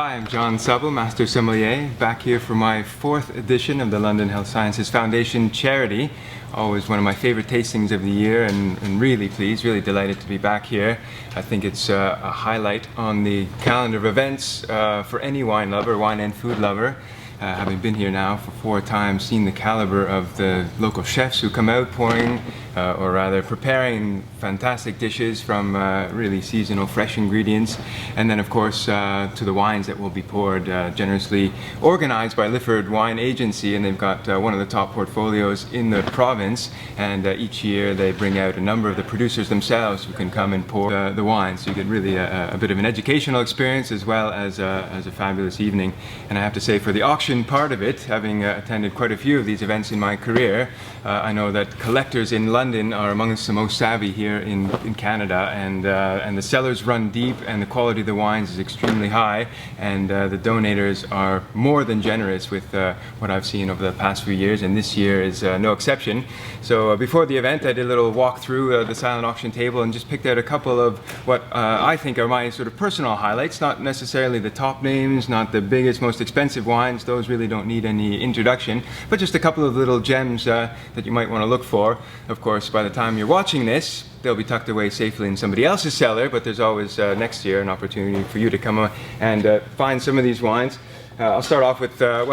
Hi, I'm Szabo, Master Sommelier, back here for my 4th edition of the London Health Sciences Foundation charity. Always one of my favorite tastings of the year, and really pleased, really delighted to be back here. I think it's a highlight on the calendar of events for any wine lover, wine and food lover. Having been here now for 4 times, seen the caliber of the local chefs who come out pouring, or rather preparing fantastic dishes from really seasonal fresh ingredients, and then of course to the wines that will be poured, generously organized by Lifford Wine Agency, and they've got one of the top portfolios in the province, and each year they bring out a number of the producers themselves who can come and pour the wine, so you get really a bit of an educational experience as well as a fabulous evening. And I have to say, for the auction part of it, having attended quite a few of these events in my career, I know that collectors in London are amongst the most savvy here in Canada, and the cellars run deep, and the quality of the wines is extremely high, and the donators are more than generous with what I've seen over the past few years, and this year is no exception. So before the event, I did a little walk through the silent auction table and just picked out a couple of what I think are my sort of personal highlights, not necessarily the top names, not the biggest, most expensive wines, those really don't need any introduction, but just a couple of little gems that you might want to look for. Of course, by the time you're watching this, they'll be tucked away safely in somebody else's cellar, but there's always next year an opportunity for you to come and find some of these wines. I'll start off with a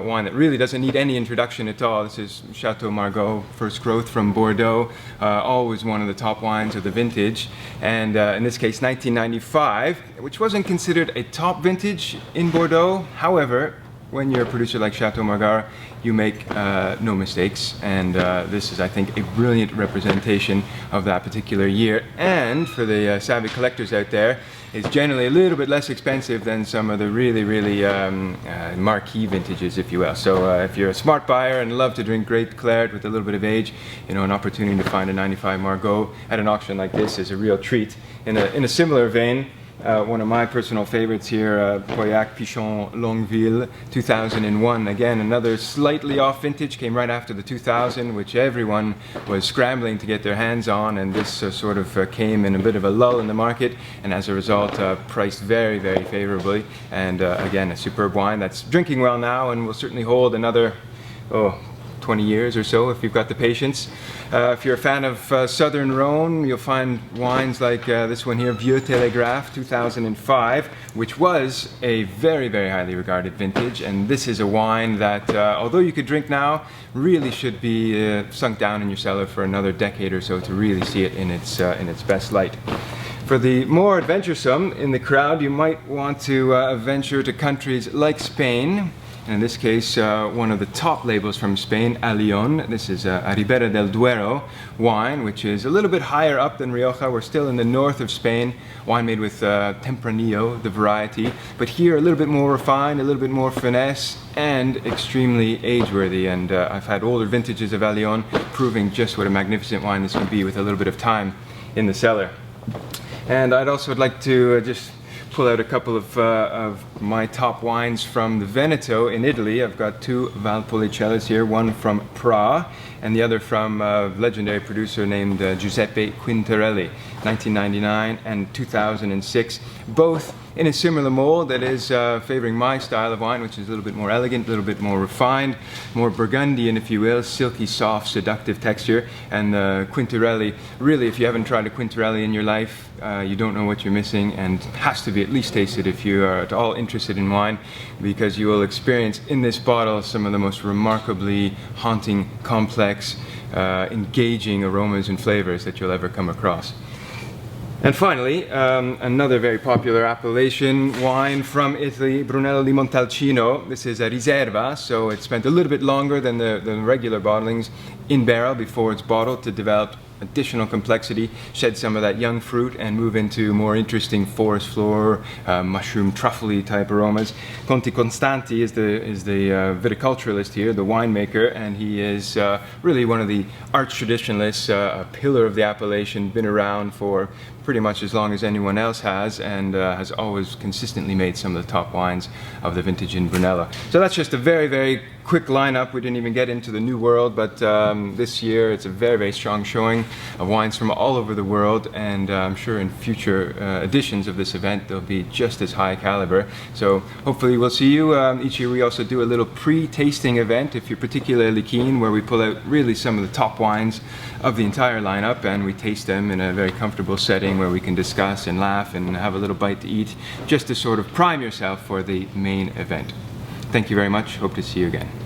wine that really doesn't need any introduction at all. This is Chateau Margaux, first growth from Bordeaux, always one of the top wines of the vintage, and in this case 1995, which wasn't considered a top vintage in Bordeaux. However, when you're a producer like Chateau Margaux, you make no mistakes, and this is, I think, a brilliant representation of that particular year. And for the savvy collectors out there, it's generally a little bit less expensive than some of the really marquee vintages, if you will. So if you're a smart buyer and love to drink great claret with a little bit of age, you know, an opportunity to find a 95 Margaux at an auction like this is a real treat. In a similar vein, one of my personal favorites here, Pauillac Pichon Longueville 2001. Again, another slightly off vintage, came right after the 2000, which everyone was scrambling to get their hands on, and this sort of came in a bit of a lull in the market, and as a result priced very favorably, and again, a superb wine that's drinking well now and will certainly hold another 20 years or so if you've got the patience. If you're a fan of Southern Rhone, you'll find wines like this one here, Vieux Télégraphe 2005, which was a very highly regarded vintage, and this is a wine that, although you could drink now, really should be sunk down in your cellar for another decade or so to really see it in its best light. For the more adventuresome in the crowd, you might want to venture to countries like Spain. In this case, one of the top labels from Spain, Alion. This is a Ribera del Duero wine, which is a little bit higher up than Rioja. We're still in the north of Spain. Wine made with Tempranillo, the variety, but here a little bit more refined, a little bit more finesse, and extremely age-worthy. And I've had older vintages of Alion proving just what a magnificent wine this can be with a little bit of time in the cellar. And I'd also like to just pull out a couple of my top wines from the Veneto in Italy. I've got 2 Valpolicellas here, one from Pra and the other from a legendary producer named Giuseppe Quintarelli, 1999 and 2006, both in a similar mold that is favoring my style of wine, which is a little bit more elegant, a little bit more refined, more Burgundian, if you will, silky, soft, seductive texture. And Quintarelli, really, if you haven't tried a Quintarelli in your life, you don't know what you're missing, and has to be at least tasted if you are at all interested in wine, because you will experience in this bottle some of the most remarkably haunting, complex, engaging aromas and flavors that you'll ever come across. And finally, another very popular appellation wine from Italy, Brunello di Montalcino. This is a Riserva, so it spent a little bit longer than the regular bottlings in barrel before it's bottled to develop additional complexity, shed some of that young fruit, and move into more interesting forest floor, mushroom, truffly type aromas. Conti Constanti is the viticulturalist here, the winemaker, and he is really one of the arch traditionalists, a pillar of the appellation, been around for pretty much as long as anyone else has, and has always consistently made some of the top wines of the vintage in Brunello. So that's just a very, very quick lineup. We didn't even get into the New World, but this year it's a very, very strong showing of wines from all over the world, and I'm sure in future editions of this event they'll be just as high caliber. So hopefully we'll see you. Each year we also do a little pre-tasting event, if you're particularly keen, where we pull out really some of the top wines of the entire lineup and we taste them in a very comfortable setting where we can discuss and laugh and have a little bite to eat, just to sort of prime yourself for the main event. Thank you very much. Hope to see you again.